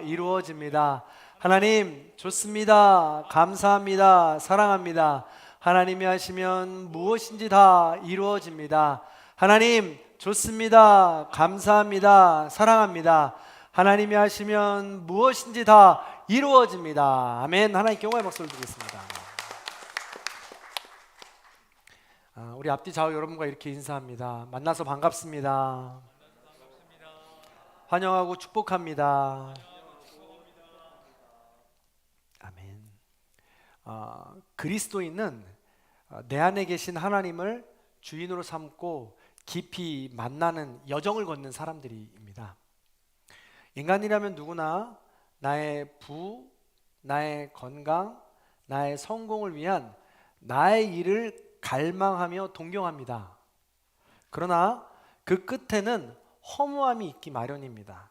이루어집니다. 하나님 좋습니다. 감사합니다. 사랑합니다. 하나님이 하시면 무엇인지 다 이루어집니다. 하나님 좋습니다. 감사합니다. 사랑합니다. 하나님이 하시면 무엇인지 다 이루어집니다. 아멘. 하나님께 영광의 박수를 드리겠습니다. 우리 앞뒤 좌우 여러분과 이렇게 인사합니다. 만나서 반갑습니다. 환영하고 축복합니다. 아멘. 그리스도인은 내 안에 계신 하나님을 주인으로 삼고 깊이 만나는 여정을 걷는 사람들입니다. 인간이라면 누구나 나의 부, 나의 건강, 나의 성공을 위한 나의 일을 갈망하며 동경합니다. 그러나 그 끝에는 허무함이 있기 마련입니다.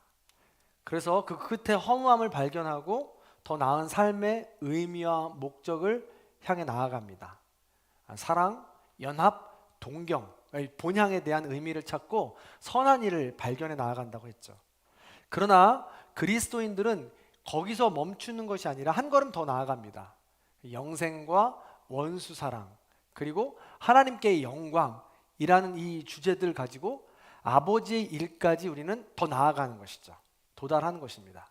그래서 그 끝에 허무함을 발견하고 더 나은 삶의 의미와 목적을 향해 나아갑니다. 사랑, 연합, 동경, 본향에 대한 의미를 찾고 선한 일을 발견해 나아간다고 했죠. 그러나 그리스도인들은 거기서 멈추는 것이 아니라 한 걸음 더 나아갑니다. 영생과 원수 사랑, 그리고 하나님께의 영광이라는 이 주제들 가지고 아버지의 일까지 우리는 더 나아가는 것이죠. 도달하는 것입니다.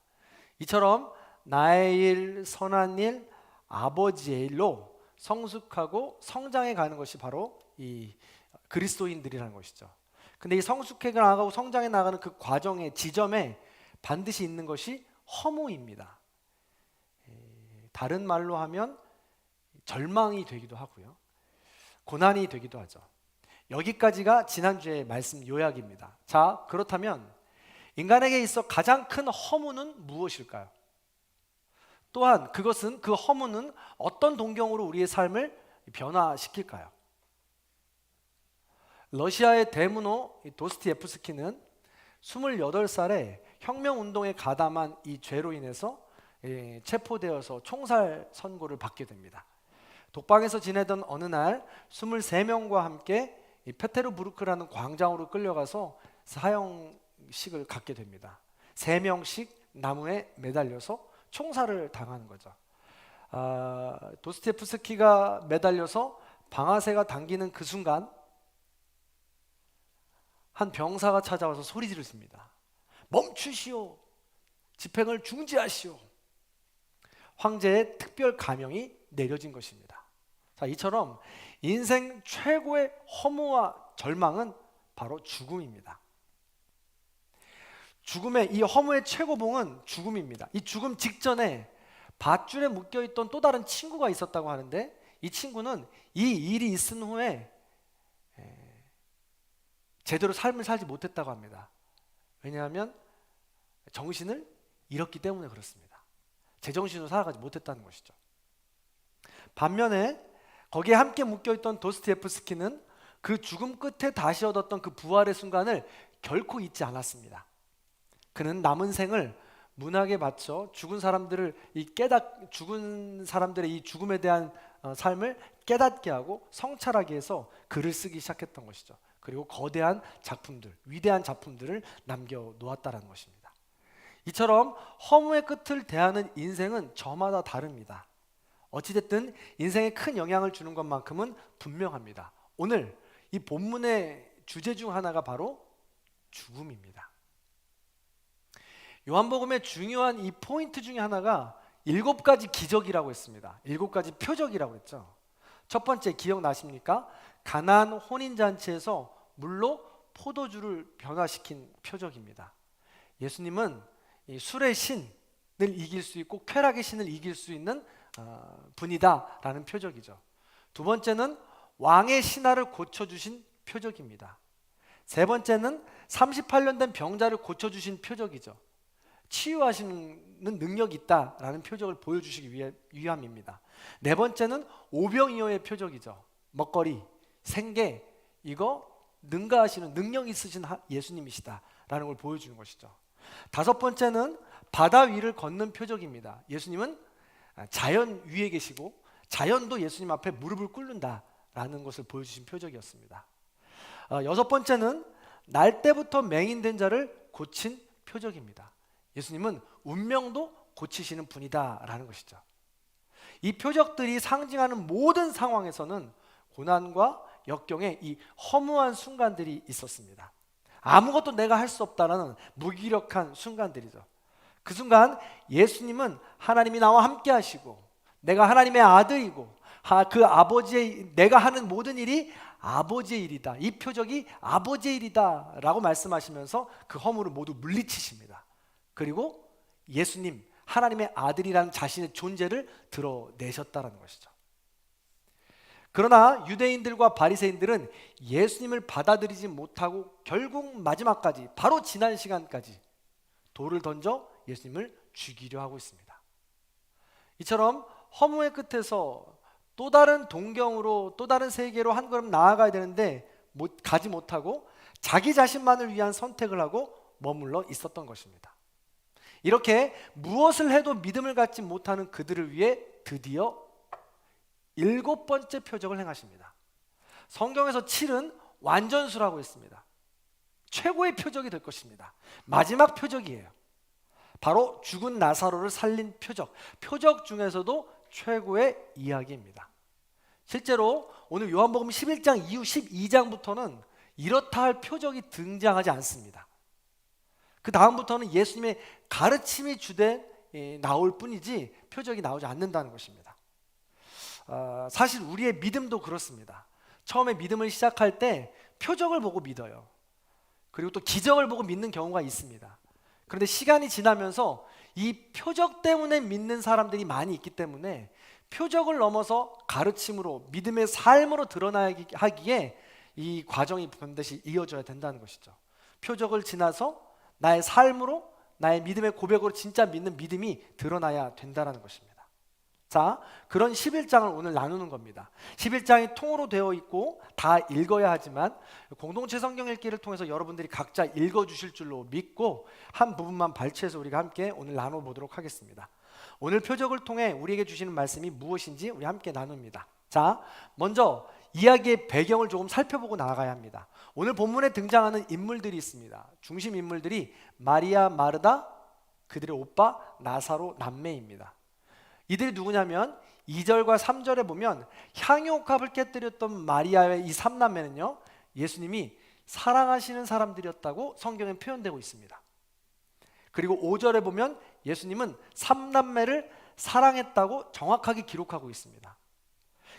이처럼 나의 일, 선한 일, 아버지의 일로 성숙하고 성장해 가는 것이 바로 이 그리스도인들이라는 것이죠. 근데 이 성숙해 나가고 성장해 나가는 그 과정의 지점에 반드시 있는 것이 허무입니다. 다른 말로 하면 절망이 되기도 하고요, 고난이 되기도 하죠. 여기까지가 지난주의 말씀 요약입니다. 자, 그렇다면 인간에게 있어 가장 큰 허무는 무엇일까요? 또한 그것은, 그 허무는 어떤 동경으로 우리의 삶을 변화시킬까요? 러시아의 대문호 도스토옙스키는 28살에 혁명운동에 가담한 이 죄로 인해서 체포되어서 총살 선고를 받게 됩니다. 독방에서 지내던 어느 날 23명과 함께 이 페테르부르크라는 광장으로 끌려가서 사형식을 갖게 됩니다. 3명씩 나무에 매달려서 총살을 당하는 거죠. 도스토옙스키가 매달려서 방아쇠가 당기는 그 순간 한 병사가 찾아와서 소리 지르십니다. 멈추시오. 집행을 중지하시오. 황제의 특별 가명이 내려진 것입니다. 자, 이처럼 인생 최고의 허무와 절망은 바로 죽음입니다. 죽음의 이 허무의 최고봉은 죽음입니다. 이 죽음 직전에 밧줄에 묶여있던 또 다른 친구가 있었다고 하는데, 이 친구는 이 일이 있은 후에 제대로 삶을 살지 못했다고 합니다. 왜냐하면 정신을 잃었기 때문에 그렇습니다. 제정신으로 살아가지 못했다는 것이죠. 반면에 거기에 함께 묶여있던 도스토옙스키는 그 죽음 끝에 다시 얻었던 그 부활의 순간을 결코 잊지 않았습니다. 그는 남은 생을 문학에 바쳐 죽은 사람들의 이 죽음에 대한 삶을 깨닫게 하고 성찰하게 해서 글을 쓰기 시작했던 것이죠. 그리고 거대한 작품들, 위대한 작품들을 남겨놓았다는 것입니다. 이처럼 허무의 끝을 대하는 인생은 저마다 다릅니다. 어찌됐든 인생에 큰 영향을 주는 것만큼은 분명합니다. 오늘 이 본문의 주제 중 하나가 바로 죽음입니다. 요한복음의 중요한 이 포인트 중에 하나가 7가지 기적이라고 했습니다. 7가지 표적이라고 했죠. 첫 번째 기억나십니까? 가나안 혼인잔치에서 물로 포도주를 변화시킨 표적입니다. 예수님은 이 술의 신을 이길 수 있고 쾌락의 신을 이길 수 있는 분이다라는 표적이죠. 두 번째는 왕의 신하를 고쳐주신 표적입니다. 세 번째는 38년 된 병자를 고쳐주신 표적이죠. 치유하시는 능력이 있다라는 표적을 보여주시기 위함입니다. 네 번째는 오병이어의 표적이죠. 먹거리, 생계, 이거 능가하시는 능력 있으신 예수님이시다라는 걸 보여주는 것이죠. 다섯 번째는 바다 위를 걷는 표적입니다. 예수님은 자연 위에 계시고 자연도 예수님 앞에 무릎을 꿇는다라는 것을 보여주신 표적이었습니다. 여섯 번째는 날 때부터 맹인된 자를 고친 표적입니다. 예수님은 운명도 고치시는 분이다라는 것이죠. 이 표적들이 상징하는 모든 상황에서는 고난과 역경의 이 허무한 순간들이 있었습니다. 아무것도 내가 할 수 없다라는 무기력한 순간들이죠. 그 순간 예수님은 하나님이 나와 함께 하시고 내가 하나님의 아들이고 그 아버지의 내가 하는 모든 일이 아버지의 일이다. 이 표적이 아버지의 일이다 라고 말씀하시면서 그 허물을 모두 물리치십니다. 그리고 예수님 하나님의 아들이라는 자신의 존재를 드러내셨다는 것이죠. 그러나 유대인들과 바리새인들은 예수님을 받아들이지 못하고 결국 마지막까지 바로 지난 시간까지 돌을 던져 예수님을 죽이려 하고 있습니다. 이처럼 허무의 끝에서 또 다른 동경으로 또 다른 세계로 한 걸음 나아가야 되는데 가지 못하고 자기 자신만을 위한 선택을 하고 머물러 있었던 것입니다. 이렇게 무엇을 해도 믿음을 갖지 못하는 그들을 위해 드디어 7번째 표적을 행하십니다. 성경에서 7은 완전수라고 했습니다. 최고의 표적이 될 것입니다. 마지막 표적이에요. 바로 죽은 나사로를 살린 표적. 표적 중에서도 최고의 이야기입니다. 실제로 오늘 요한복음 11장 이후 12장부터는 이렇다 할 표적이 등장하지 않습니다. 그 다음부터는 예수님의 가르침이 주된 나올 뿐이지 표적이 나오지 않는다는 것입니다. 사실 우리의 믿음도 그렇습니다. 처음에 믿음을 시작할 때 표적을 보고 믿어요. 그리고 또 기적을 보고 믿는 경우가 있습니다. 그런데 시간이 지나면서 이 표적 때문에 믿는 사람들이 많이 있기 때문에 표적을 넘어서 가르침으로 믿음의 삶으로 드러나기에 이 과정이 반드시 이어져야 된다는 것이죠. 표적을 지나서 나의 삶으로 나의 믿음의 고백으로 진짜 믿는 믿음이 드러나야 된다는 것입니다. 자, 그런 11장을 오늘 나누는 겁니다. 11장이 통으로 되어 있고 다 읽어야 하지만 공동체 성경 읽기를 통해서 여러분들이 각자 읽어주실 줄로 믿고 한 부분만 발췌해서 우리가 함께 오늘 나눠보도록 하겠습니다. 오늘 표적을 통해 우리에게 주시는 말씀이 무엇인지 우리 함께 나눕니다. 자, 먼저 이야기의 배경을 조금 살펴보고 나아가야 합니다. 오늘 본문에 등장하는 인물들이 있습니다. 중심 인물들이 마리아, 마르다, 그들의 오빠 나사로 남매입니다. 이들이 누구냐면 2절과 3절에 보면 향유옥합을 깨뜨렸던 마리아의 이 3남매는요 예수님이 사랑하시는 사람들이었다고 성경에 표현되고 있습니다. 그리고 5절에 보면 예수님은 3남매를 사랑했다고 정확하게 기록하고 있습니다.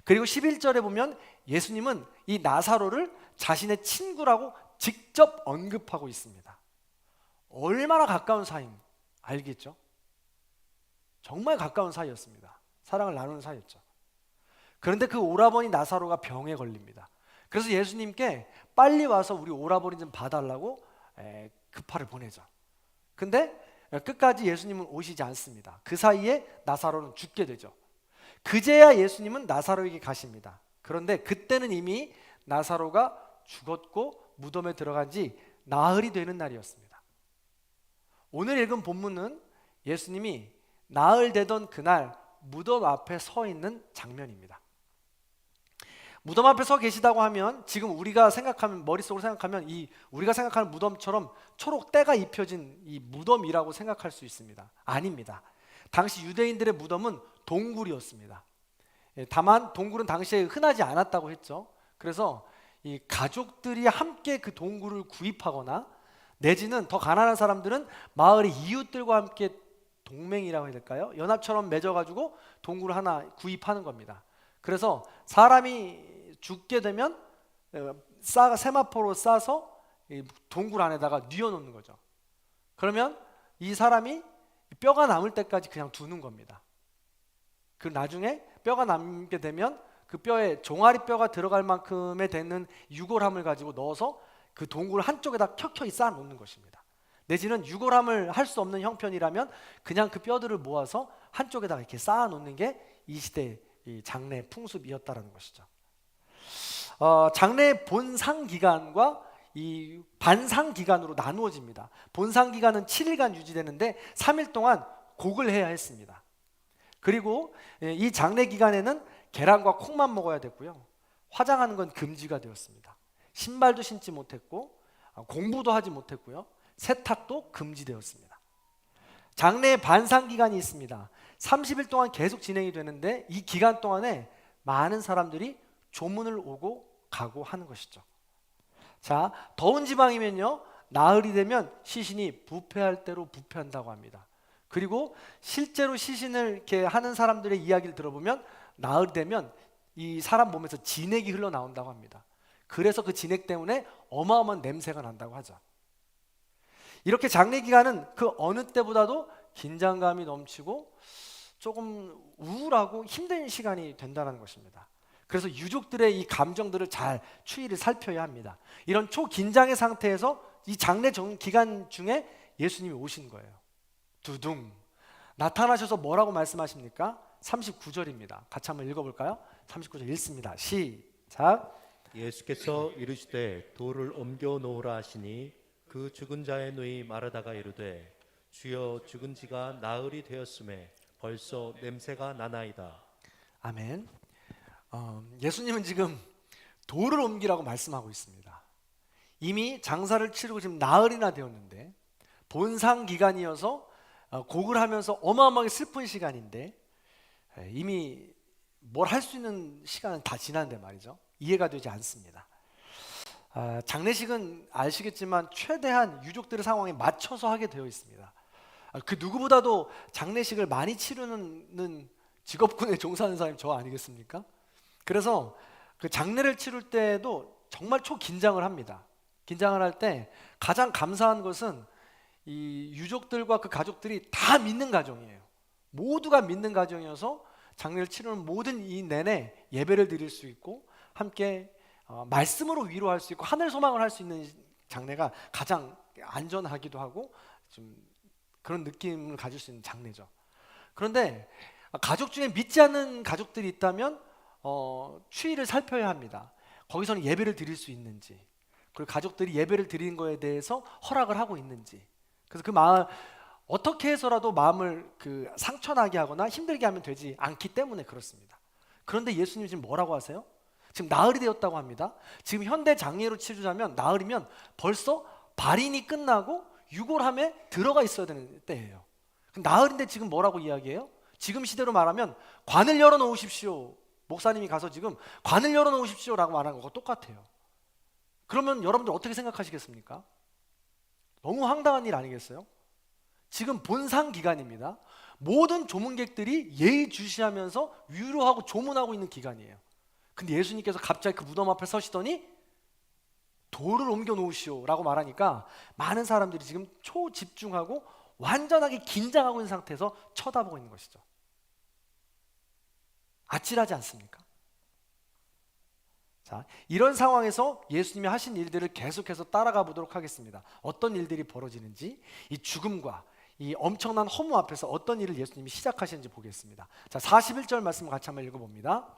그리고 11절에 보면 예수님은 이 나사로를 자신의 친구라고 직접 언급하고 있습니다. 얼마나 가까운 사이인지 알겠죠? 정말 가까운 사이였습니다. 사랑을 나누는 사이였죠. 그런데 그 오라버니 나사로가 병에 걸립니다. 그래서 예수님께 빨리 와서 우리 오라버니 좀 봐달라고 급파를 보내죠. 근데 끝까지 예수님은 오시지 않습니다. 그 사이에 나사로는 죽게 되죠. 그제야 예수님은 나사로에게 가십니다. 그런데 그때는 이미 나사로가 죽었고 무덤에 들어간 지 나흘이 되는 날이었습니다. 오늘 읽은 본문은 예수님이 나흘 되던 그날 무덤 앞에 서 있는 장면입니다. 무덤 앞에 서 계시다고 하면 지금 우리가 생각하면 머릿속으로 생각하면 이 우리가 생각하는 무덤처럼 초록 때가 입혀진 이 무덤이라고 생각할 수 있습니다. 아닙니다. 당시 유대인들의 무덤은 동굴이었습니다. 다만 동굴은 당시에 흔하지 않았다고 했죠. 그래서 이 가족들이 함께 그 동굴을 구입하거나 내지는 더 가난한 사람들은 마을의 이웃들과 함께 동맹이라고 해야 될까요? 연합처럼 맺어가지고 동굴을 하나 구입하는 겁니다. 그래서 사람이 죽게 되면 세마포로 싸서 동굴 안에다가 뉘어놓는 거죠. 그러면 이 사람이 뼈가 남을 때까지 그냥 두는 겁니다. 그 나중에 뼈가 남게 되면 그 뼈에 종아리 뼈가 들어갈 만큼의 되는 유골함을 가지고 넣어서 그 동굴 한쪽에다 켜켜이 쌓아 놓는 것입니다. 내지는 유골함을 할 수 없는 형편이라면 그냥 그 뼈들을 모아서 한쪽에다가 이렇게 쌓아 놓는 게 이 시대의 장례 풍습이었다라는 것이죠. 장례의 본상 기간과 이 반상 기간으로 나누어집니다. 본상 기간은 7일간 유지되는데 3일 동안 곡을 해야 했습니다. 그리고 이 장례 기간에는 계란과 콩만 먹어야 됐고요. 화장하는 건 금지가 되었습니다. 신발도 신지 못했고 공부도 하지 못했고요. 세탁도 금지되었습니다. 장래의 반상 기간이 있습니다. 30일 동안 계속 진행이 되는데 이 기간 동안에 많은 사람들이 조문을 오고 가고 하는 것이죠. 자, 더운 지방이면요, 나흘이 되면 시신이 부패할 대로 부패한다고 합니다. 그리고 실제로 시신을 이렇게 하는 사람들의 이야기를 들어보면 나흘이 되면 이 사람 몸에서 진액이 흘러나온다고 합니다. 그래서 그 진액 때문에 어마어마한 냄새가 난다고 하죠. 이렇게 장례 기간은 그 어느 때보다도 긴장감이 넘치고 조금 우울하고 힘든 시간이 된다는 것입니다. 그래서 유족들의 이 감정들을 잘 추이를 살펴야 합니다. 이런 초긴장의 상태에서 이 장례 기간 중에 예수님이 오신 거예요. 두둥 나타나셔서 뭐라고 말씀하십니까? 39절입니다. 같이 한번 읽어볼까요? 39절 읽습니다. 시작. 예수께서 이르시되 돌을 옮겨 놓으라 하시니 그 죽은 자의 누이 마르다가 이르되 주여 죽은 지가 나흘이 되었음에 벌써 냄새가 나나이다. 아멘. 예수님은 지금 돌을 옮기라고 말씀하고 있습니다. 이미 장사를 치르고 지금 나흘이나 되었는데 본상 기간이어서 곡을 하면서 어마어마하게 슬픈 시간인데 이미 뭘 할 수 있는 시간은 다 지났는데 말이죠. 이해가 되지 않습니다. 장례식은 아시겠지만 최대한 유족들의 상황에 맞춰서 하게 되어 있습니다. 그 누구보다도 장례식을 많이 치르는 직업군에 종사하는 사람이 저 아니겠습니까? 그래서 그 장례를 치를 때도 정말 초긴장을 합니다. 긴장을 할 때 가장 감사한 것은 이 유족들과 그 가족들이 다 믿는 가정이에요. 모두가 믿는 가정이어서 장례를 치르는 모든 이 내내 예배를 드릴 수 있고 함께 말씀으로 위로할 수 있고 하늘 소망을 할 수 있는 장례가 가장 안전하기도 하고 좀 그런 느낌을 가질 수 있는 장례죠. 그런데 가족 중에 믿지 않는 가족들이 있다면 추이를 살펴야 합니다. 거기서는 예배를 드릴 수 있는지, 그리고 가족들이 예배를 드리는 거에 대해서 허락을 하고 있는지. 그래서 그 마음 어떻게 해서라도 마음을 그 상처나게 하거나 힘들게 하면 되지 않기 때문에 그렇습니다. 그런데 예수님이 지금 뭐라고 하세요? 지금 나흘이 되었다고 합니다. 지금 현대 장례로 치르자면 나흘이면 벌써 발인이 끝나고 유골함에 들어가 있어야 되는 때예요. 나흘인데 지금 뭐라고 이야기해요? 지금 시대로 말하면 관을 열어놓으십시오. 목사님이 가서 지금 관을 열어놓으십시오라고 말하는 것과 똑같아요. 그러면 여러분들 어떻게 생각하시겠습니까? 너무 황당한 일 아니겠어요? 지금 본상 기간입니다. 모든 조문객들이 예의주시하면서 위로하고 조문하고 있는 기간이에요. 근데 예수님께서 갑자기 그 무덤 앞에 서시더니 돌을 옮겨 놓으시오 라고 말하니까 많은 사람들이 지금 초집중하고 완전하게 긴장하고 있는 상태에서 쳐다보고 있는 것이죠. 아찔하지 않습니까? 자, 이런 상황에서 예수님이 하신 일들을 계속해서 따라가 보도록 하겠습니다. 어떤 일들이 벌어지는지, 이 죽음과 이 엄청난 허무 앞에서 어떤 일을 예수님이 시작하시는지 보겠습니다. 자, 41절 말씀 같이 한번 읽어봅니다.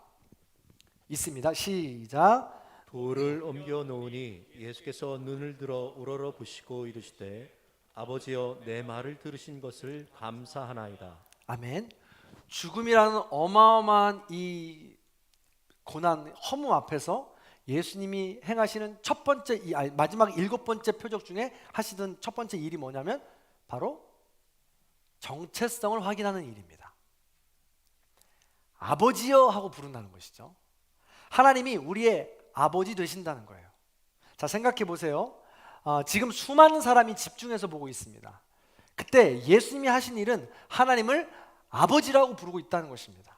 있습니다. 시작. 돌을 옮겨 놓으니 예수께서 눈을 들어 우러러 보시고 이르시되 아버지여 내 말을 들으신 것을 감사하나이다. 아멘. 죽음이라는 어마어마한 이 고난, 허무 앞에서 예수님이 행하시는 첫 번째, 마지막 7번째 표적 중에 하시던 첫 번째 일이 뭐냐면 바로 정체성을 확인하는 일입니다. 아버지여 하고 부른다는 것이죠. 하나님이 우리의 아버지 되신다는 거예요. 자, 생각해 보세요. 지금 수많은 사람이 집중해서 보고 있습니다. 그때 예수님이 하신 일은 하나님을 아버지라고 부르고 있다는 것입니다.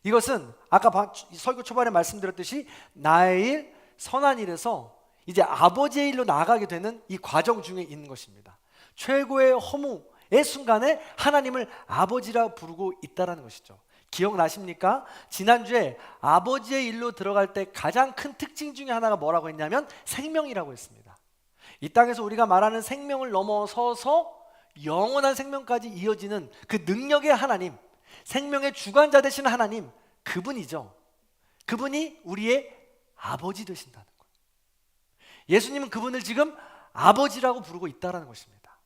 이것은 아까 설교 초반에 말씀드렸듯이 나의 일, 선한 일에서 이제 아버지의 일로 나아가게 되는 이 과정 중에 있는 것입니다. 최고의 허무의 순간에 하나님을 아버지라 부르고 있다는 것이죠. 기억나십니까? 지난주에 아버지의 일로 들어갈 때 가장 큰 특징 중에 하나가 뭐라고 했냐면 생명이라고 했습니다. 이 땅에서 우리가 말하는 생명을 넘어서서 영원한 생명까지 이어지는 그 능력의 하나님, 생명의 주관자 되시는 하나님, 그분이죠. 그분이 우리의 아버지 되신다는 거예요. 예수님은 그분을 지금 아버지라고 부르고 있다는 것입니다.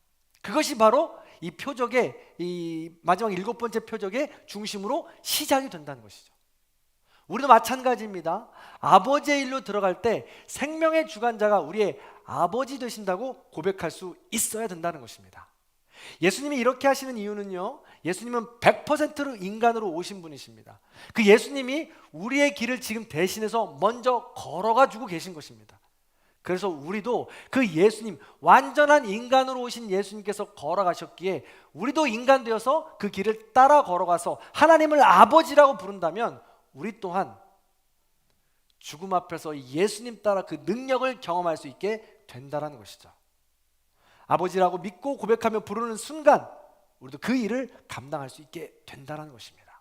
그것이 바로 이 표적의 이 마지막 7번째 표적의 중심으로 시작이 된다는 것이죠. 우리도 마찬가지입니다. 아버지의 일로 들어갈 때 생명의 주관자가 우리의 아버지 되신다고 고백할 수 있어야 된다는 것입니다. 예수님이 이렇게 하시는 이유는요, 예수님은 100%로 인간으로 오신 분이십니다. 그 예수님이 우리의 길을 지금 대신해서 먼저 걸어가 주고 계신 것입니다. 그래서 우리도 그 예수님, 완전한 인간으로 오신 예수님께서 걸어가셨기에 우리도 인간 되어서 그 길을 따라 걸어가서 하나님을 아버지라고 부른다면 우리 또한 죽음 앞에서 예수님 따라 그 능력을 경험할 수 있게 된다는 것이죠. 아버지라고 믿고 고백하며 부르는 순간 우리도 그 일을 감당할 수 있게 된다는 것입니다.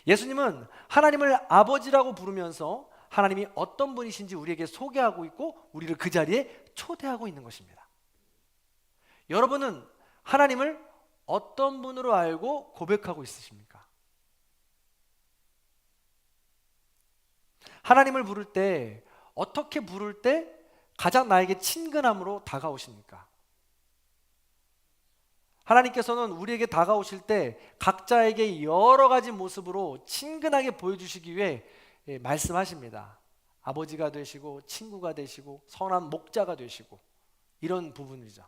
예수님은 하나님을 아버지라고 부르면서 하나님이 어떤 분이신지 우리에게 소개하고 있고 우리를 그 자리에 초대하고 있는 것입니다. 여러분은 하나님을 어떤 분으로 알고 고백하고 있으십니까? 하나님을 부를 때 어떻게 부를 때 가장 나에게 친근함으로 다가오십니까? 하나님께서는 우리에게 다가오실 때 각자에게 여러 가지 모습으로 친근하게 보여주시기 위해 말씀하십니다. 아버지가 되시고 친구가 되시고 선한 목자가 되시고 이런 부분이죠.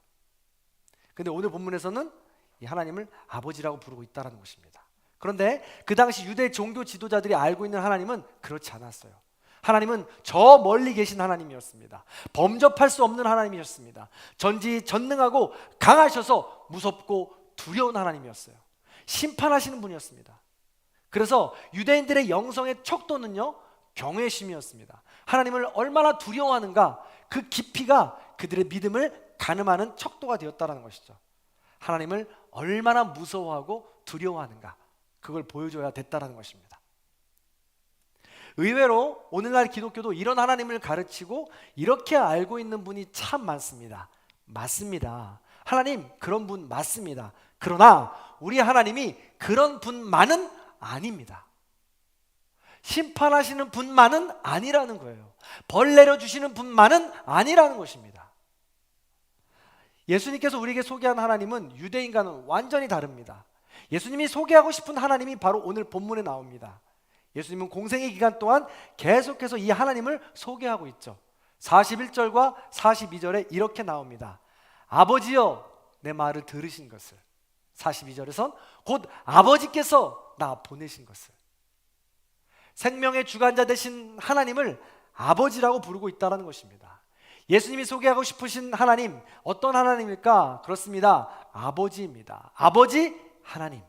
근데 오늘 본문에서는 이 하나님을 아버지라고 부르고 있다는 것입니다. 그런데 그 당시 유대 종교 지도자들이 알고 있는 하나님은 그렇지 않았어요. 하나님은 저 멀리 계신 하나님이었습니다. 범접할 수 없는 하나님이었습니다. 전지전능하고 강하셔서 무섭고 두려운 하나님이었어요. 심판하시는 분이었습니다. 그래서 유대인들의 영성의 척도는요, 경외심이었습니다. 하나님을 얼마나 두려워하는가, 그 깊이가 그들의 믿음을 가늠하는 척도가 되었다는 것이죠. 하나님을 얼마나 무서워하고 두려워하는가, 그걸 보여줘야 됐다는 것입니다. 의외로 오늘날 기독교도 이런 하나님을 가르치고 이렇게 알고 있는 분이 참 많습니다. 맞습니다. 하나님 그런 분 맞습니다. 그러나 우리 하나님이 그런 분만은 아닙니다. 심판하시는 분만은 아니라는 거예요. 벌 내려주시는 분만은 아니라는 것입니다. 예수님께서 우리에게 소개한 하나님은 유대인과는 완전히 다릅니다. 예수님이 소개하고 싶은 하나님이 바로 오늘 본문에 나옵니다. 예수님은 공생의 기간 동안 계속해서 이 하나님을 소개하고 있죠. 41절과 42절에 이렇게 나옵니다. 아버지여 내 말을 들으신 것을. 42절에선 곧 아버지께서 나 보내신 것을. 생명의 주관자 되신 하나님을 아버지라고 부르고 있다는 것입니다. 예수님이 소개하고 싶으신 하나님, 어떤 하나님일까? 그렇습니다. 아버지입니다. 아버지 하나님.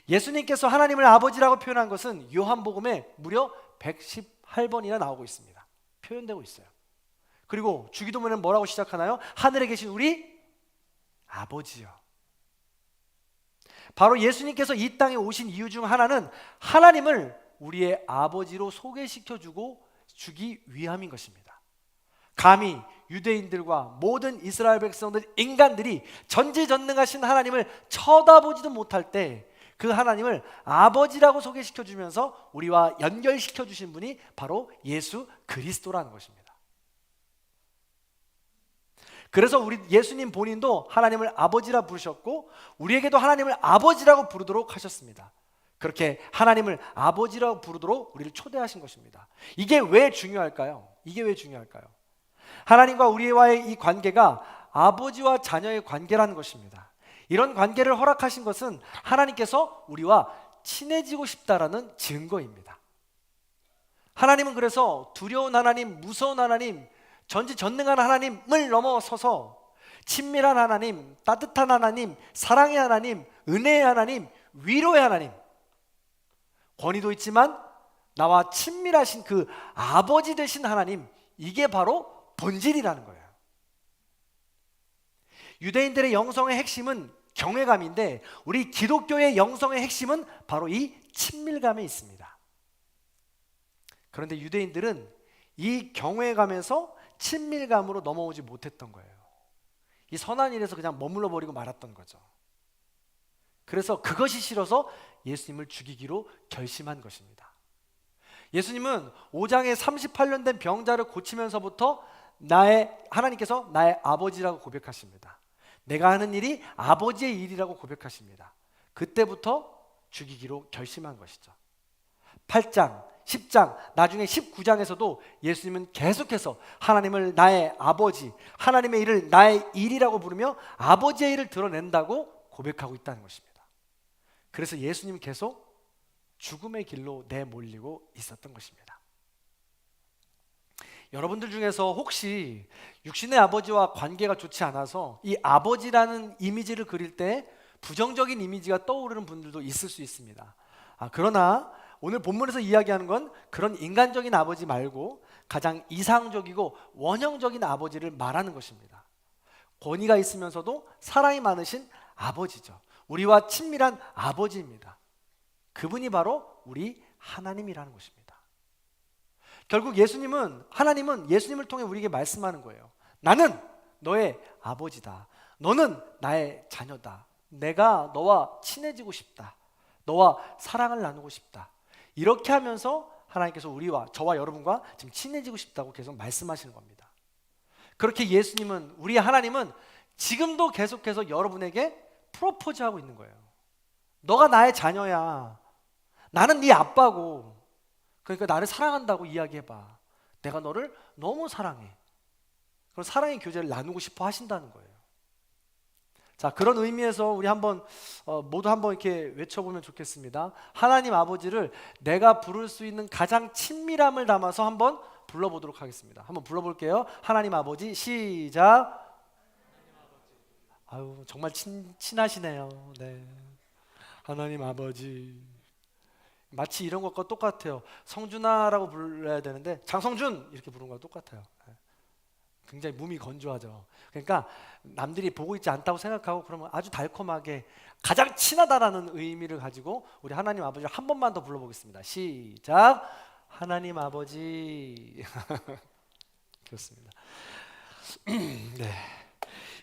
예수님께서 하나님을 아버지라고 표현한 것은 요한복음에 무려 118번이나 나오고 있습니다. 표현되고 있어요. 그리고 주기도문은 뭐라고 시작하나요? 하늘에 계신 우리 아버지요. 바로 예수님께서 이 땅에 오신 이유 중 하나는 하나님을 우리의 아버지로 소개시켜주고 주기 위함인 것입니다. 감히 유대인들과 모든 이스라엘 백성들, 인간들이 전지전능하신 하나님을 쳐다보지도 못할 때 그 하나님을 아버지라고 소개시켜주면서 우리와 연결시켜주신 분이 바로 예수 그리스도라는 것입니다. 그래서 우리 예수님 본인도 하나님을 아버지라 부르셨고 우리에게도 하나님을 아버지라고 부르도록 하셨습니다. 그렇게 하나님을 아버지라고 부르도록 우리를 초대하신 것입니다. 이게 왜 중요할까요? 이게 왜 중요할까요? 하나님과 우리와의 이 관계가 아버지와 자녀의 관계라는 것입니다. 이런 관계를 허락하신 것은 하나님께서 우리와 친해지고 싶다라는 증거입니다. 하나님은 그래서 두려운 하나님, 무서운 하나님, 전지전능한 하나님을 넘어서서 친밀한 하나님, 따뜻한 하나님, 사랑의 하나님, 은혜의 하나님, 위로의 하나님, 권위도 있지만 나와 친밀하신 그 아버지 되신 하나님, 이게 바로 본질이라는 거예요. 유대인들의 영성의 핵심은 경외감인데 우리 기독교의 영성의 핵심은 바로 이 친밀감에 있습니다. 그런데 유대인들은 이 경외감에서 친밀감으로 넘어오지 못했던 거예요. 이 선한 일에서 그냥 머물러 버리고 말았던 거죠. 그래서 그것이 싫어서 예수님을 죽이기로 결심한 것입니다. 예수님은 5장에 38년 된 병자를 고치면서부터 하나님께서 나의 아버지라고 고백하십니다. 내가 하는 일이 아버지의 일이라고 고백하십니다. 그때부터 죽이기로 결심한 것이죠. 8장, 10장, 나중에 19장에서도 예수님은 계속해서 하나님을 나의 아버지, 하나님의 일을 나의 일이라고 부르며 아버지의 일을 드러낸다고 고백하고 있다는 것입니다. 그래서 예수님은 계속 죽음의 길로 내몰리고 있었던 것입니다. 여러분들 중에서 혹시 육신의 아버지와 관계가 좋지 않아서 이 아버지라는 이미지를 그릴 때 부정적인 이미지가 떠오르는 분들도 있을 수 있습니다. 그러나 오늘 본문에서 이야기하는 건 그런 인간적인 아버지 말고 가장 이상적이고 원형적인 아버지를 말하는 것입니다. 권위가 있으면서도 사랑이 많으신 아버지죠. 우리와 친밀한 아버지입니다. 그분이 바로 우리 하나님이라는 것입니다. 결국 하나님은 예수님을 통해 우리에게 말씀하는 거예요. 나는 너의 아버지다. 너는 나의 자녀다. 내가 너와 친해지고 싶다. 너와 사랑을 나누고 싶다. 이렇게 하면서 하나님께서 저와 여러분과 지금 친해지고 싶다고 계속 말씀하시는 겁니다. 그렇게 우리 하나님은 지금도 계속해서 여러분에게 프로포즈하고 있는 거예요. 너가 나의 자녀야. 나는 네 아빠고. 그러니까 나를 사랑한다고 이야기해봐. 내가 너를 너무 사랑해. 그럼 사랑의 교제를 나누고 싶어 하신다는 거예요. 자, 그런 의미에서 우리 모두 한번 이렇게 외쳐보면 좋겠습니다. 하나님 아버지를 내가 부를 수 있는 가장 친밀함을 담아서 한번 불러보도록 하겠습니다. 한번 불러볼게요. 하나님 아버지, 시작. 아유, 정말 친하시네요. 네. 하나님 아버지. 마치 이런 것과 똑같아요. 성준아라고 불러야 되는데 장성준 이렇게 부르는 거랑 똑같아요. 굉장히 몸이 건조하죠. 그러니까 남들이 보고 있지 않다고 생각하고 그러면 아주 달콤하게 가장 친하다라는 의미를 가지고 우리 하나님 아버지를 한 번만 더 불러보겠습니다. 시작. 하나님 아버지. 그렇습니다.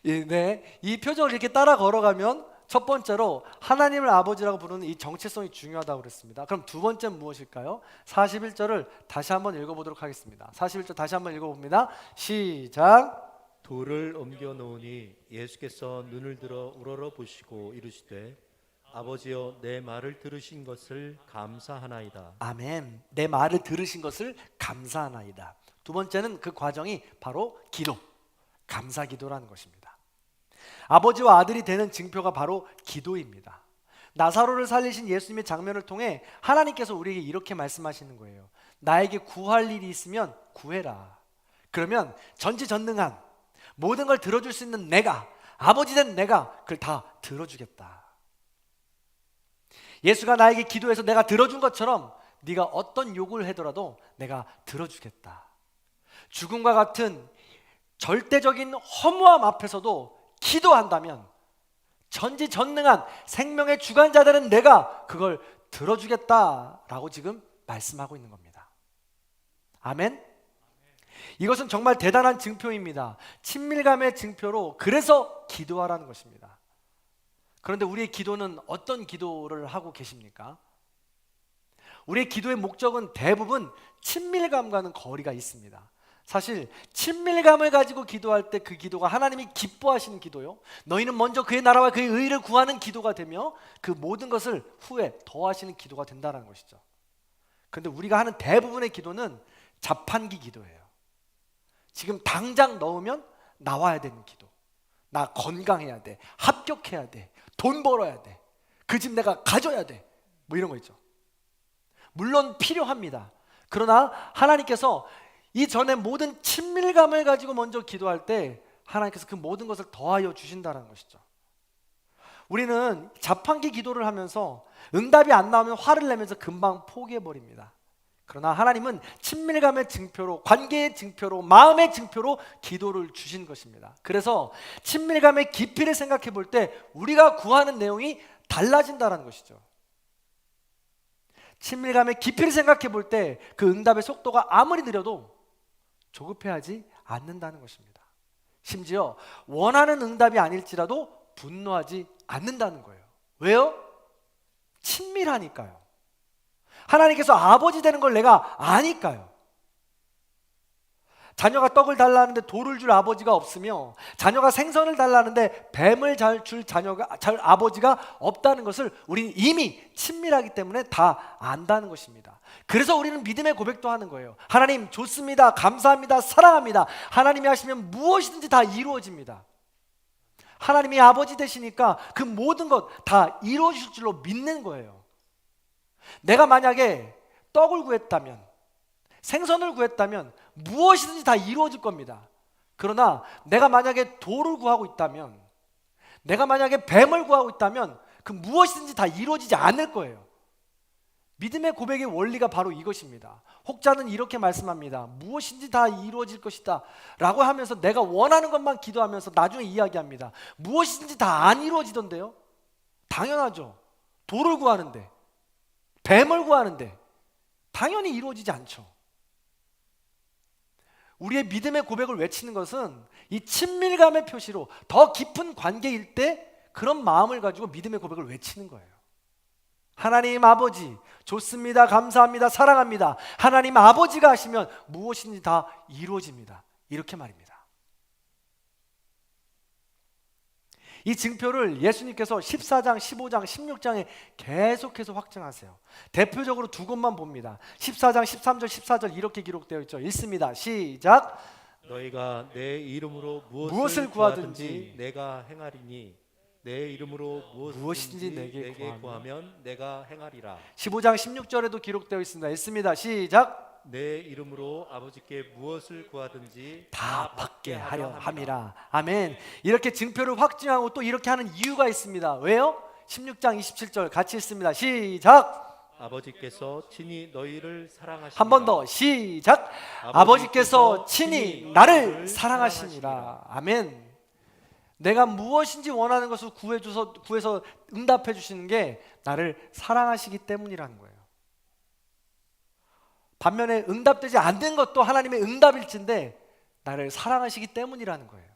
네, 이 표정을 이렇게 따라 걸어가면 첫 번째로 하나님을 아버지라고 부르는 이 정체성이 중요하다고 그랬습니다. 그럼 두 번째는 무엇일까요? 41절을 다시 한번 읽어보도록 하겠습니다. 41절 다시 한번 읽어봅니다. 시작. 돌을 옮겨 놓으니 예수께서 눈을 들어 우러러 보시고 이르시되 아버지여 내 말을 들으신 것을 감사하나이다. 아멘. 내 말을 들으신 것을 감사하나이다. 두 번째는 그 과정이 바로 기도, 감사 기도라는 것입니다. 아버지와 아들이 되는 증표가 바로 기도입니다. 나사로를 살리신 예수님의 장면을 통해 하나님께서 우리에게 이렇게 말씀하시는 거예요. 나에게 구할 일이 있으면 구해라. 그러면 전지전능한 모든 걸 들어줄 수 있는 내가, 아버지 된 내가 그걸 다 들어주겠다. 예수가 나에게 기도해서 내가 들어준 것처럼 네가 어떤 요구를 하더라도 내가 들어주겠다. 죽음과 같은 절대적인 허무함 앞에서도 기도한다면 전지전능한 생명의 주관자들은 내가 그걸 들어주겠다라고 지금 말씀하고 있는 겁니다. 아멘? 이것은 정말 대단한 증표입니다. 친밀감의 증표로 그래서 기도하라는 것입니다. 그런데 우리의 기도는 어떤 기도를 하고 계십니까? 우리의 기도의 목적은 대부분 친밀감과는 거리가 있습니다. 사실 친밀감을 가지고 기도할 때 그 기도가 하나님이 기뻐하시는 기도요, 너희는 먼저 그의 나라와 그의 의를 구하는 기도가 되며 그 모든 것을 후에 더하시는 기도가 된다는 것이죠. 그런데 우리가 하는 대부분의 기도는 자판기 기도예요. 지금 당장 넣으면 나와야 되는 기도. 나 건강해야 돼, 합격해야 돼, 돈 벌어야 돼, 그 집 내가 가져야 돼, 뭐 이런 거 있죠. 물론 필요합니다. 그러나 하나님께서 이전에 모든 친밀감을 가지고 먼저 기도할 때 하나님께서 그 모든 것을 더하여 주신다는 것이죠. 우리는 자판기 기도를 하면서 응답이 안 나오면 화를 내면서 금방 포기해버립니다. 그러나 하나님은 친밀감의 증표로, 관계의 증표로, 마음의 증표로 기도를 주신 것입니다. 그래서 친밀감의 깊이를 생각해 볼 때 우리가 구하는 내용이 달라진다는 것이죠. 친밀감의 깊이를 생각해 볼 때 그 응답의 속도가 아무리 느려도 조급해하지 않는다는 것입니다. 심지어 원하는 응답이 아닐지라도 분노하지 않는다는 거예요. 왜요? 친밀하니까요. 하나님께서 아버지 되는 걸 내가 아니까요. 자녀가 떡을 달라는데 돌을 줄 아버지가 없으며 자녀가 생선을 달라는데 뱀을 줄 아버지가 없다는 것을 우리는 이미 친밀하기 때문에 다 안다는 것입니다. 그래서 우리는 믿음의 고백도 하는 거예요. 하나님 좋습니다. 감사합니다. 사랑합니다. 하나님이 하시면 무엇이든지 다 이루어집니다. 하나님이 아버지 되시니까 그 모든 것 다 이루어질 줄로 믿는 거예요. 내가 만약에 떡을 구했다면, 생선을 구했다면 무엇이든지 다 이루어질 겁니다. 그러나 내가 만약에 돌을 구하고 있다면, 내가 만약에 뱀을 구하고 있다면 그 무엇이든지 다 이루어지지 않을 거예요. 믿음의 고백의 원리가 바로 이것입니다. 혹자는 이렇게 말씀합니다. 무엇인지 다 이루어질 것이다 라고 하면서 내가 원하는 것만 기도하면서 나중에 이야기합니다. 무엇이든지 다 안 이루어지던데요? 당연하죠. 돌을 구하는데, 뱀을 구하는데 당연히 이루어지지 않죠. 우리의 믿음의 고백을 외치는 것은 이 친밀감의 표시로 더 깊은 관계일 때 그런 마음을 가지고 믿음의 고백을 외치는 거예요. 하나님 아버지 좋습니다. 감사합니다. 사랑합니다. 하나님 아버지가 하시면 무엇인지 다 이루어집니다. 이렇게 말입니다. 이 증표를 예수님께서 14장, 15장, 16장에 계속해서 확증하세요. 대표적으로 두 곳만 봅니다. 14장 13절 14절 이렇게 기록되어 있죠. 읽습니다. 시작. 너희가 내 이름으로 무엇을 구하든지 내가 행하리니 내 이름으로 무엇이든지 내게 내게 구하면 내가 행하리라. 15장 16절에도 기록되어 있습니다. 읽습니다. 시작. 내 이름으로 아버지께 무엇을 구하든지 다 받게 하려 함이라. 아멘. 이렇게 증표를 확증하고 또 이렇게 하는 이유가 있습니다. 왜요? 16장 27절 같이 읽습니다. 시작. 아버지께서 친히 너희를 사랑하시니라. 한 번 더 시작. 아버지께서 친히 나를 사랑하시니라. 아멘. 내가 무엇인지 원하는 것을 구해서 응답해 주시는 게 나를 사랑하시기 때문이라는 거예요. 반면에 응답되지 않는 것도 하나님의 응답일진데 나를 사랑하시기 때문이라는 거예요.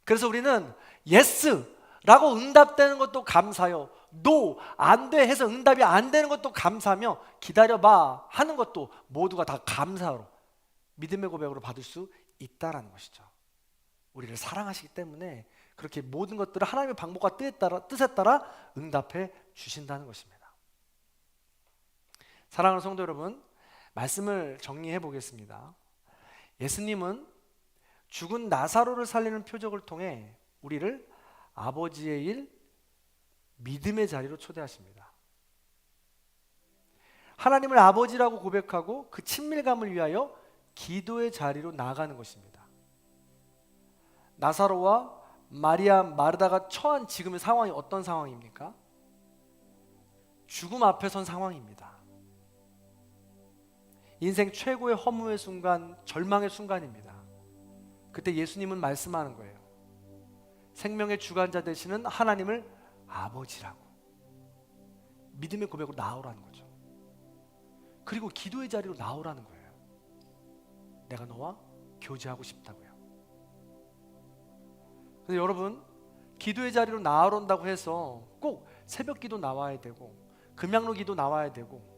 그래서 우리는 예스라고 응답되는 것도 감사요, 노, 안 돼 해서 응답이 안 되는 것도 감사하며 기다려봐 하는 것도 모두가 다 감사로 믿음의 고백으로 받을 수 있다라는 것이죠. 우리를 사랑하시기 때문에 그렇게 모든 것들을 하나님의 방법과 뜻에 따라 응답해 주신다는 것입니다. 사랑하는 성도 여러분, 말씀을 정리해 보겠습니다. 예수님은 죽은 나사로를 살리는 표적을 통해 우리를 아버지의 일, 믿음의 자리로 초대하십니다. 하나님을 아버지라고 고백하고 그 친밀감을 위하여 기도의 자리로 나아가는 것입니다. 나사로와 마리아, 마르다가 처한 지금의 상황이 어떤 상황입니까? 죽음 앞에 선 상황입니다. 인생 최고의 허무의 순간, 절망의 순간입니다. 그때 예수님은 말씀하는 거예요. 생명의 주관자 되시는 하나님을 아버지라고 믿음의 고백으로 나오라는 거죠. 그리고 기도의 자리로 나오라는 거예요. 내가 너와 교제하고 싶다고요. 근데 여러분, 기도의 자리로 나오란다고 해서 꼭 새벽 기도 나와야 되고 금양로 기도 나와야 되고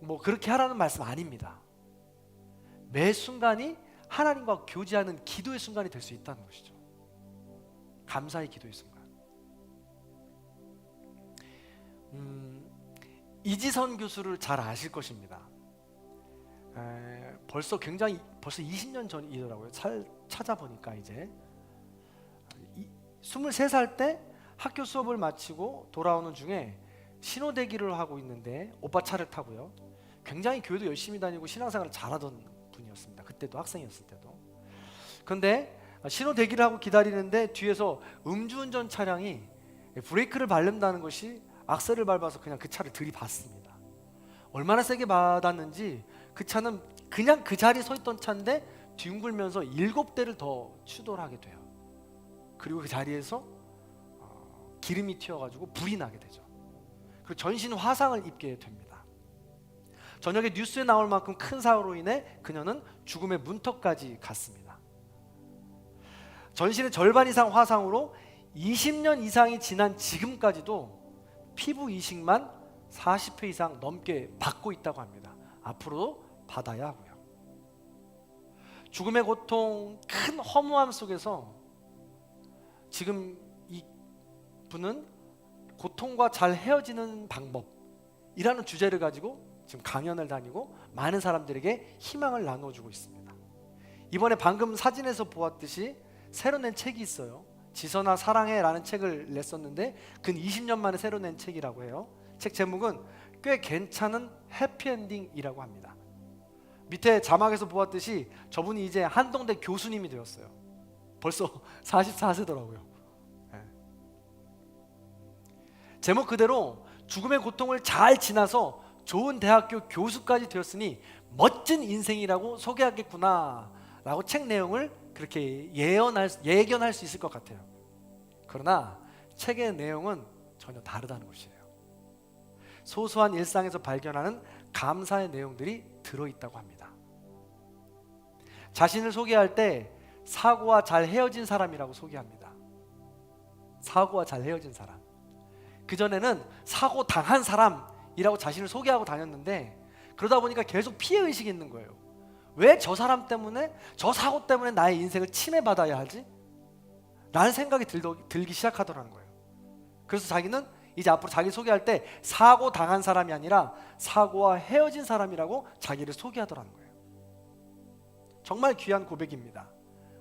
뭐 그렇게 하라는 말씀 아닙니다. 매 순간이 하나님과 교제하는 기도의 순간이 될 수 있다는 것이죠. 감사의 기도의 순간. 이지선 교수를 잘 아실 것입니다. 벌써 20년 전이더라고요. 찾아보니까 이제 23살 때 학교 수업을 마치고 돌아오는 중에 신호대기를 하고 있는데 오빠 차를 타고요. 굉장히 교회도 열심히 다니고 신앙생활을 잘하던 분이었습니다. 그때도 학생이었을 때도. 그런데 신호대기를 하고 기다리는데 뒤에서 음주운전 차량이 브레이크를 밟는다는 것이 악셀을 밟아서 그냥 그 차를 들이받습니다. 얼마나 세게 받았는지 그 차는 그냥 그 자리에 서 있던 차인데 뒹굴면서 7대를 더 추돌을 하게 돼요. 그리고 그 자리에서 기름이 튀어가지고 불이 나게 되죠. 그리고 전신 화상을 입게 됩니다. 저녁에 뉴스에 나올 만큼 큰 사고로 인해 그녀는 죽음의 문턱까지 갔습니다. 전신의 절반 이상 화상으로 20년 이상이 지난 지금까지도 피부 이식만 40회 이상 넘게 받고 있다고 합니다. 앞으로도 받아야 하고요. 죽음의 고통, 큰 허무함 속에서 지금 이 분은 고통과 잘 헤어지는 방법이라는 주제를 가지고 지금 강연을 다니고 많은 사람들에게 희망을 나눠주고 있습니다. 이번에 방금 사진에서 보았듯이 새로 낸 책이 있어요. 지선아 사랑해 라는 책을 냈었는데 근 20년 만에 새로 낸 책이라고 해요. 책 제목은 꽤 괜찮은 해피엔딩이라고 합니다. 밑에 자막에서 보았듯이 저분이 이제 한동대 교수님이 되었어요. 벌써 44세더라고요. 제목 그대로 죽음의 고통을 잘 지나서 좋은 대학교 교수까지 되었으니 멋진 인생이라고 소개하겠구나 라고 책 내용을 그렇게 예견할 수 있을 것 같아요. 그러나 책의 내용은 전혀 다르다는 것이에요. 소소한 일상에서 발견하는 감사의 내용들이 들어있다고 합니다. 자신을 소개할 때 사고와 잘 헤어진 사람이라고 소개합니다. 사고와 잘 헤어진 사람. 그전에는 사고 당한 사람이라고 자신을 소개하고 다녔는데 그러다 보니까 계속 피해의식이 있는 거예요. 왜 저 사람 때문에, 저 사고 때문에 나의 인생을 침해받아야 하지? 라는 생각이 들기 시작하더라는 거예요. 그래서 자기는 이제 앞으로 자기 소개할 때 사고 당한 사람이 아니라 사고와 헤어진 사람이라고 자기를 소개하더라는 거예요. 정말 귀한 고백입니다.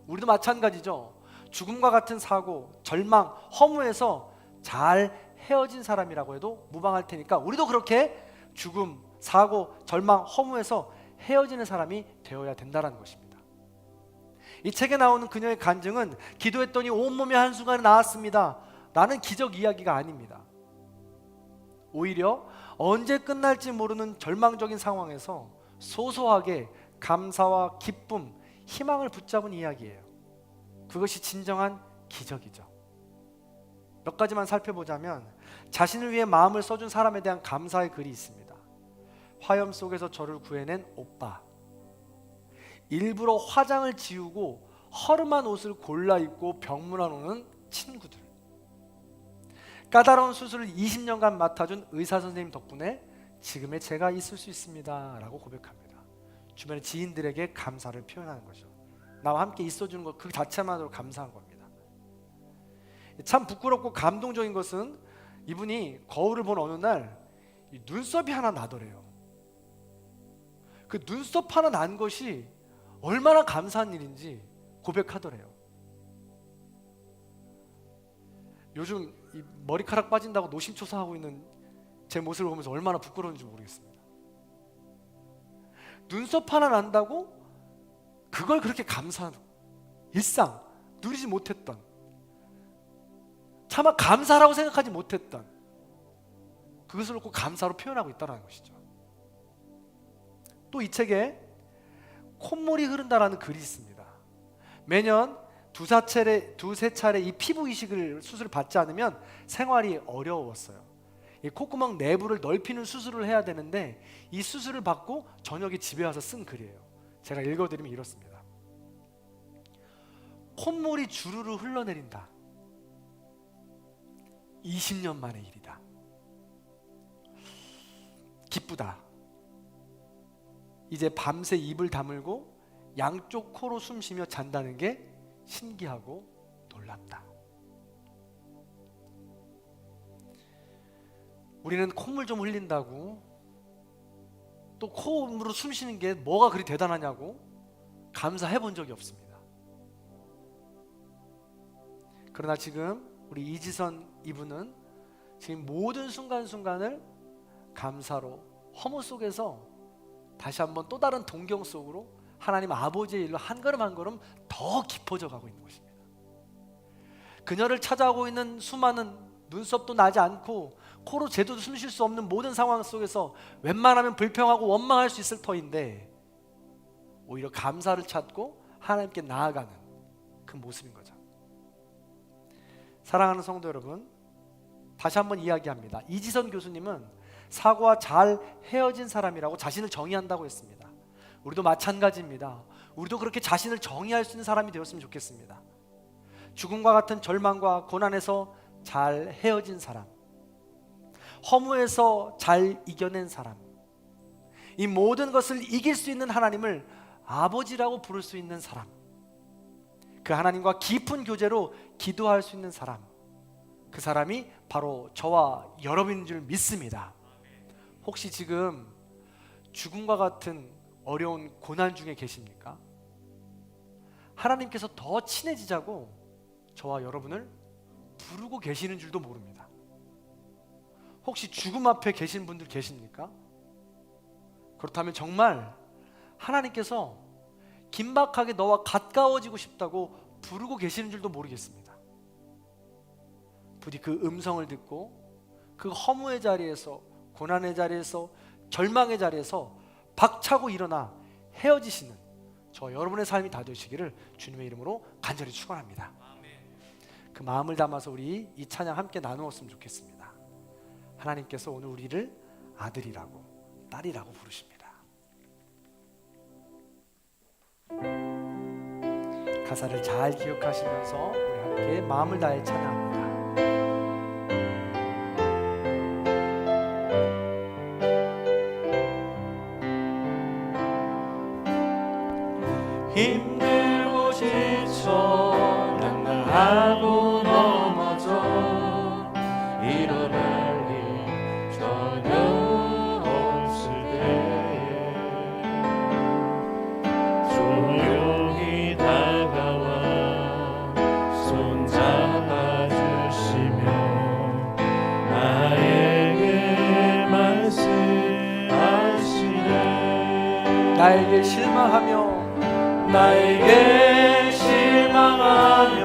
우리도 마찬가지죠. 죽음과 같은 사고, 절망, 허무에서 잘 헤어진 사람이라고 해도 무방할 테니까 우리도 그렇게 죽음, 사고, 절망, 허무에서 헤어지는 사람이 되어야 된다는 것입니다. 이 책에 나오는 그녀의 간증은 기도했더니 온몸이 한순간에 나았습니다 라는 기적 이야기가 아닙니다. 오히려 언제 끝날지 모르는 절망적인 상황에서 소소하게 감사와 기쁨, 희망을 붙잡은 이야기예요. 그것이 진정한 기적이죠. 몇 가지만 살펴보자면 자신을 위해 마음을 써준 사람에 대한 감사의 글이 있습니다. 화염 속에서 저를 구해낸 오빠, 일부러 화장을 지우고 허름한 옷을 골라 입고 병문안 오는 친구들, 까다로운 수술을 20년간 맡아준 의사 선생님 덕분에 지금의 제가 있을 수 있습니다 라고 고백합니다. 주변의 지인들에게 감사를 표현하는 거죠. 나와 함께 있어주는 것 그 자체만으로 감사한 겁니다. 참 부끄럽고 감동적인 것은 이분이 거울을 본 어느 날 눈썹이 하나 나더래요. 그 눈썹 하나 난 것이 얼마나 감사한 일인지 고백하더래요. 요즘 이 머리카락 빠진다고 노심초사하고 있는 제 모습을 보면서 얼마나 부끄러운지 모르겠습니다. 눈썹 하나 난다고 그걸 그렇게 감사한 일상 누리지 못했던, 차마 감사라고 생각하지 못했던 그것을 놓고 감사로 표현하고 있다는 것이죠. 또 이 책에 콧물이 흐른다라는 글이 있습니다. 매년 두세 차례 이 피부 이식을 수술을 받지 않으면 생활이 어려웠어요. 이 콧구멍 내부를 넓히는 수술을 해야 되는데 이 수술을 받고 저녁에 집에 와서 쓴 글이에요. 제가 읽어드리면 이렇습니다. 콧물이 주르르 흘러내린다. 20년 만의 일이다. 기쁘다. 이제 밤새 입을 다물고 양쪽 코로 숨 쉬며 잔다는 게 신기하고 놀랍다. 우리는 콧물 좀 흘린다고 또 콧물로 숨 쉬는 게 뭐가 그리 대단하냐고 감사해 본 적이 없습니다. 그러나 지금 우리 이지선 이분은 지금 모든 순간순간을 감사로 허무 속에서 다시 한번 또 다른 동경 속으로 하나님 아버지의 일로 한 걸음 한 걸음 더 깊어져 가고 있는 것입니다. 그녀를 찾아오고 있는 수많은 눈썹도 나지 않고 코로 제대로 숨 쉴 수 없는 모든 상황 속에서 웬만하면 불평하고 원망할 수 있을 터인데 오히려 감사를 찾고 하나님께 나아가는 그 모습인 거죠. 사랑하는 성도 여러분, 다시 한번 이야기합니다. 이지선 교수님은 사고와 잘 헤어진 사람이라고 자신을 정의한다고 했습니다. 우리도 마찬가지입니다. 우리도 그렇게 자신을 정의할 수 있는 사람이 되었으면 좋겠습니다. 죽음과 같은 절망과 고난에서 잘 헤어진 사람, 허무에서 잘 이겨낸 사람, 이 모든 것을 이길 수 있는 하나님을 아버지라고 부를 수 있는 사람, 그 하나님과 깊은 교제로 기도할 수 있는 사람, 그 사람이 바로 저와 여러분인 줄 믿습니다. 혹시 지금 죽음과 같은 어려운 고난 중에 계십니까? 하나님께서 더 친해지자고 저와 여러분을 부르고 계시는 줄도 모릅니다. 혹시 죽음 앞에 계신 분들 계십니까? 그렇다면 정말 하나님께서 긴박하게 너와 가까워지고 싶다고 부르고 계시는 줄도 모르겠습니다. 부디 그 음성을 듣고 그 허무의 자리에서, 고난의 자리에서, 절망의 자리에서 박차고 일어나 헤어지시는 저 여러분의 삶이 다 되시기를 주님의 이름으로 간절히 축원합니다. 그 마음을 담아서 우리 이 찬양 함께 나누었으면 좋겠습니다. 하나님께서 오늘 우리를 아들이라고, 딸이라고 부르십니다. 가사를 잘 기억하시면서 우리 함께 마음을 다해 찬양합니다. 힘들고 지쳐 낭낭하고 넘어져 일어날 일 전혀 없을 때에 조용히 다가와 손잡아 주시며 나에게 말씀하시네. 나에게 실망하며 나에게 실망하며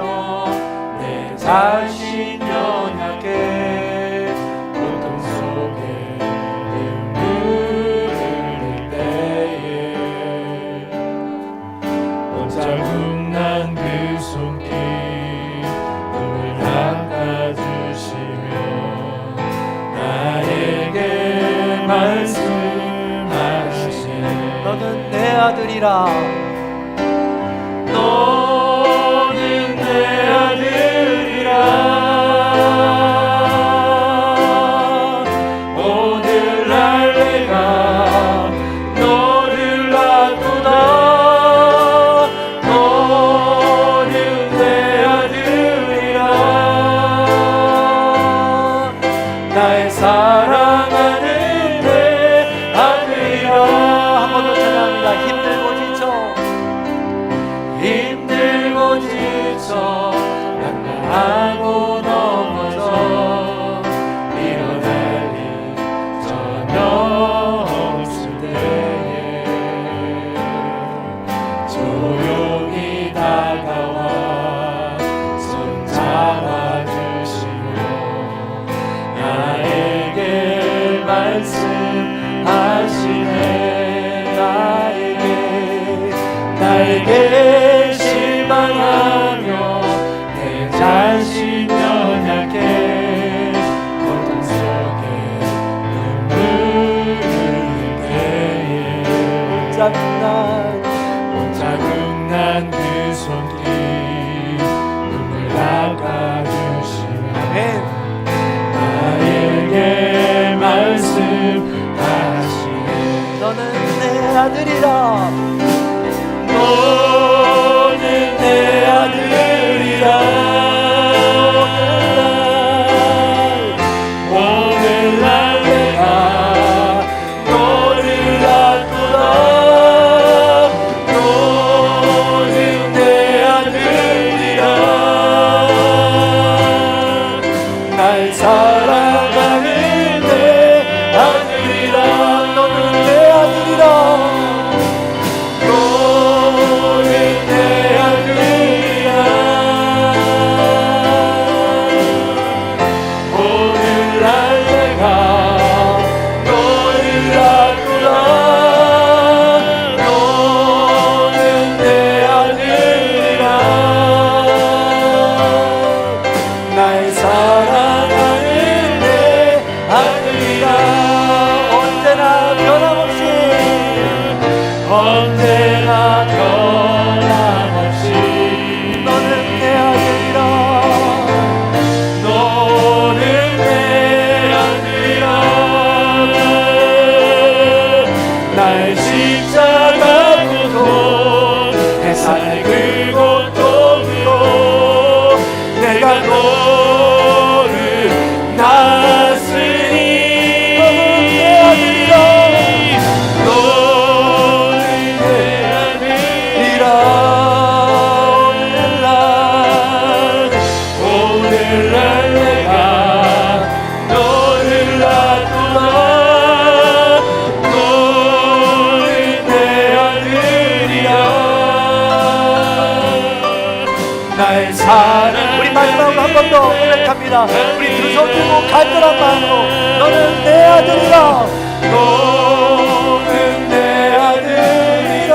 내 자신 연약해 고통 속에 눈물을 흘릴 때에 옷자국 난 그 손길 눈물 닦아주시며 나에게 말씀하시네. 너는 내 아들이라, 너는 내 아들이라. 오늘 날 내가 너를 낳구나. 너는 내 아들이라. 나의 사랑하는 내 아들이라. 한 번 더 찬양합니다. 힘들고 지쳐 힘들고 지쳐 낭낭하고 넘어져 일어날 일 전혀 없을 때에 조용히 다가와 손잡아 주시며 나에게 말씀하시네. 나에게 실망하며 내 자신 연약해 고통 속에 눈물 흘릴 때에 옷자국 난 그 손길 눈물 닦아주시며 나에게 말씀하시네. 너는 내 아들이라. 너는 내 아들이라. 오늘날 내가 너를 낳구나. 너는 내 아들이라. 날 사랑하는 내 아들이라. 너는 내 아들이라. 너는 내 아들이라. 오늘날 내가 너를 낳구나. 너는 내 아들이라. 날 사랑하는 내 아들이라. 언제나 변함없이 언제나 변함없이 너는 내 아들이라. 너는 내 아들이라. 날 십자가 고통 나의 사랑. 우리 마지막으로 한 번 더 고백합니다. 우리 두 손 들고 간절한 마음으로 너는 내 아들이라. 너는 내 아들이라.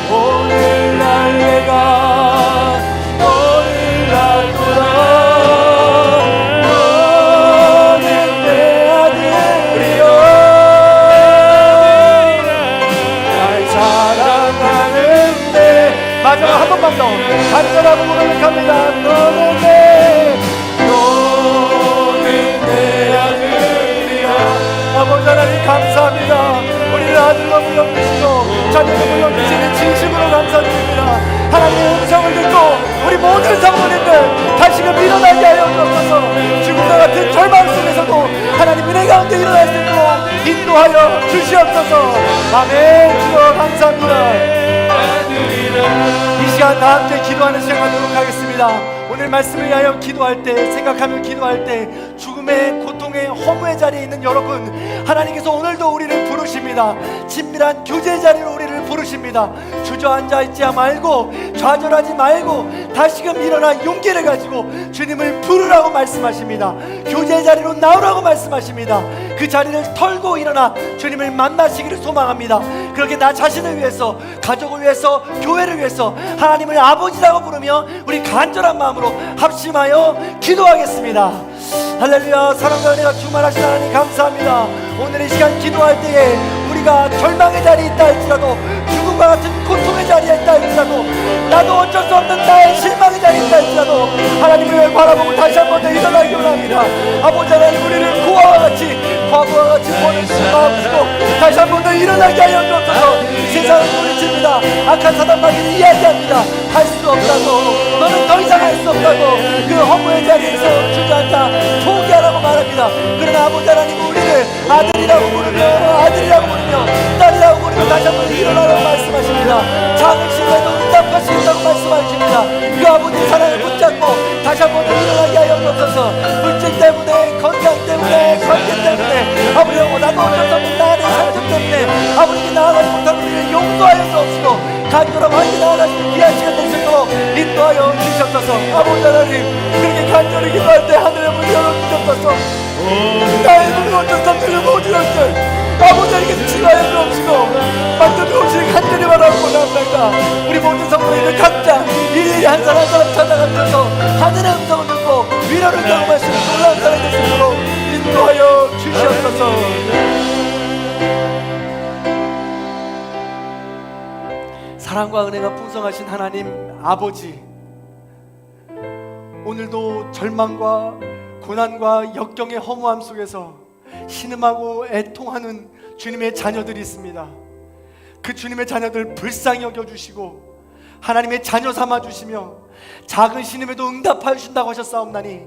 오늘날 내가 너를 알노라. 너는 내 아들이라. 날 사랑하는데. 마지막 한 번만 더 간절하고 고백합니다. 너는 내 아버지 하나님 감사합니다. 우리를 아들로 불러주시고 자녀로 불러주시는 진심으로 감사드립니다. 하나님의 음성을 듣고 우리 모든 성도님들 다시금 일어나게 하여 주옵소서. 죽음과 같은 절망 속에서도 하나님 은혜 가운데 일어날 수 있도록 인도하여 주시옵소서. 아멘. 주여 감사합니다. 이 시간 다 함께 기도하는 시간 갖도록 하겠습니다. 오늘 말씀을 위하여 기도할 때, 생각하며 기도할 때 죽음의 고통의 허무의 자리에 있는 여러분, 하나님께서 오늘도 우리를 부르십니다. 친밀한 교제의 자리로 우리를 부르십니다. 주저앉아 있지 말고 좌절하지 말고 다시금 일어나 용기를 가지고 주님을 부르라고 말씀하십니다. 교제의 자리로 나오라고 말씀하십니다. 그 자리를 털고 일어나 주님을 만나시기를 소망합니다. 그렇게 나 자신을 위해서, 가족을 위해서, 교회를 위해서 하나님을 아버지라고 부르며 우리 간절한 마음으로 합심하여 기도하겠습니다. 할렐루야. 사랑과 은혜가 충만하신 하나님 감사합니다. 오늘 이 시간 기도할 때에 우리가 절망의 자리에 있다 할지라도, 죽음과 같은 고통의 자리에 있다 할지라도, 나도 어쩔 수 없는 나의 실망의 자리에 있다 할지라도 하나님을 바라보고 다시 한 번 더 일어나기 원합니다. 아버지 하나님, 우리를 과거와 같이 보내주시고 마음으로 다시 한 번 더 일어나게 하여 주옵소서. 세상은 소리칩니다. 악한 사단 마귀는 이야기합니다. 할 수 없다고, 너는 더 이상 할 수 없다고, 그 허무의 자리에서 주저앉아 포기하라고 말합니다. 그러나 아버지 하나님, 우리를 아들이라고 부르며 딸이라고 부르며 다시 한번 일어나라고 말씀하십니다. 작은 실패도 응답할 수 있다고 말씀하십니다. 그 아버지의 사랑을 붙잡고 다시 한번 일어나게 하여 주옵소서. 물질 때문에, 건강 때문에, 관계 때문에, 아버지 나도 어쩔 수 없는 나의 상처 때문에 아버지께 나아가지 못한 우리를 용서하여 주옵시고 간절함 함께 나아가시는 귀한 시간 될 수 있도록 인도하여 주시옵소서. 아버지 하나님, 그렇게 간절히 기도할 때 하늘의 문을 열어주옵소서. 나의 눈을 어쩔 수 없는 못 이룰 때 아버지에게 치료하여 주옵시고 만져 주옵시기 간절히 바라고 원합니다. 우리 모든 성도님들 각자 일일이 한 사람 한 사람 찾아가면서 하늘의 음성을 듣고 위로를 경험하시는 놀라운 사람이 될 수 있도록 인도하여 주시옵소서. 사랑과 은혜가 풍성하신 하나님 아버지, 오늘도 절망과 고난과 역경의 허무함 속에서 신음하고 애통하는 주님의 자녀들이 있습니다. 그 주님의 자녀들 불쌍히 여겨주시고 하나님의 자녀 삼아주시며 작은 신음에도 응답하여 주신다고 하셨사옵나니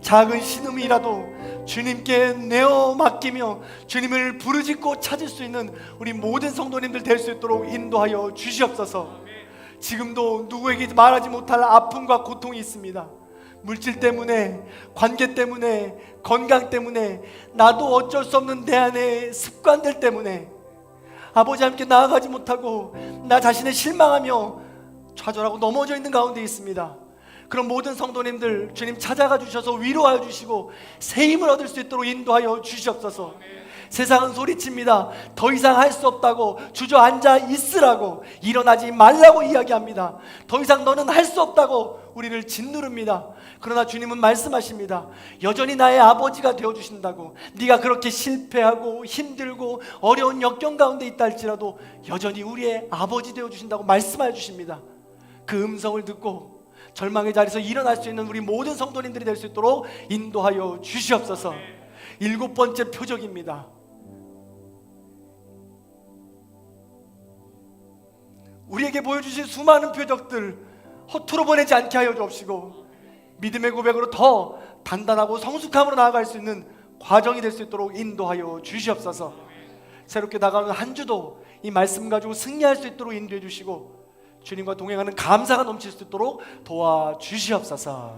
작은 신음이라도 주님께 내어 맡기며 주님을 부르짖고 찾을 수 있는 우리 모든 성도님들 될 수 있도록 인도하여 주시옵소서. 지금도 누구에게 말하지 못할 아픔과 고통이 있습니다. 물질 때문에, 관계 때문에, 건강 때문에, 나도 어쩔 수 없는 내 안의 습관들 때문에 아버지 함께 나아가지 못하고 나 자신을 실망하며 좌절하고 넘어져 있는 가운데 있습니다. 그런 모든 성도님들 주님 찾아가 주셔서 위로하여 주시고 새 힘을 얻을 수 있도록 인도하여 주시옵소서. 세상은 소리칩니다. 더 이상 할 수 없다고, 주저앉아 있으라고, 일어나지 말라고 이야기합니다. 더 이상 너는 할 수 없다고 우리를 짓누릅니다. 그러나 주님은 말씀하십니다. 여전히 나의 아버지가 되어주신다고. 네가 그렇게 실패하고 힘들고 어려운 역경 가운데 있다 할지라도 여전히 우리의 아버지 되어주신다고 말씀하여 주십니다. 그 음성을 듣고 절망의 자리에서 일어날 수 있는 우리 모든 성도님들이 될 수 있도록 인도하여 주시옵소서. 7번째 표적입니다. 우리에게 보여주신 수많은 표적들 허투루 보내지 않게 하여 주옵시고 믿음의 고백으로 더 단단하고 성숙함으로 나아갈 수 있는 과정이 될 수 있도록 인도하여 주시옵소서. 새롭게 나가는 한 주도 이 말씀 가지고 승리할 수 있도록 인도해 주시고 주님과 동행하는 감사가 넘칠 수 있도록 도와주시옵소서.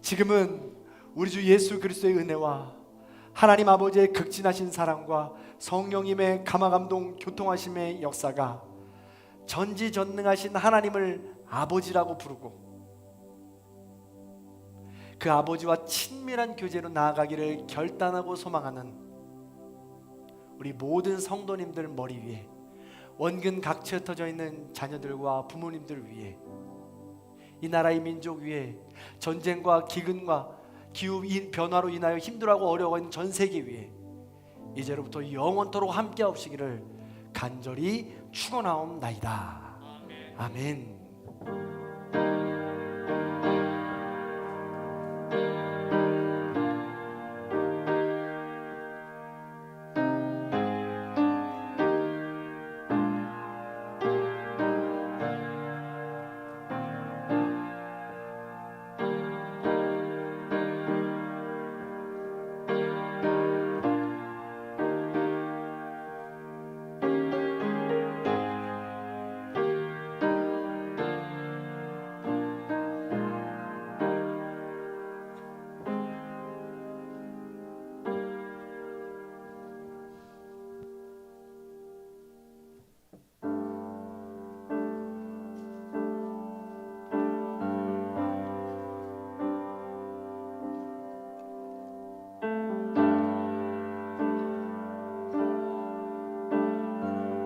지금은 우리 주 예수 그리스도의 은혜와 하나님 아버지의 극진하신 사랑과 성령님의 감화감동 교통하심의 역사가 전지전능하신 하나님을 아버지라고 부르고 그 아버지와 친밀한 교제로 나아가기를 결단하고 소망하는 우리 모든 성도님들 머리 위에, 원근 각처에 흩어져 있는 자녀들과 부모님들 위에, 이 나라의 민족 위에, 전쟁과 기근과 기후 변화로 인하여 힘들어하고 어려워하는 전 세계 위에 이제로부터 영원토록 함께 하시기를 간절히 축원하옵나이다. 아멘.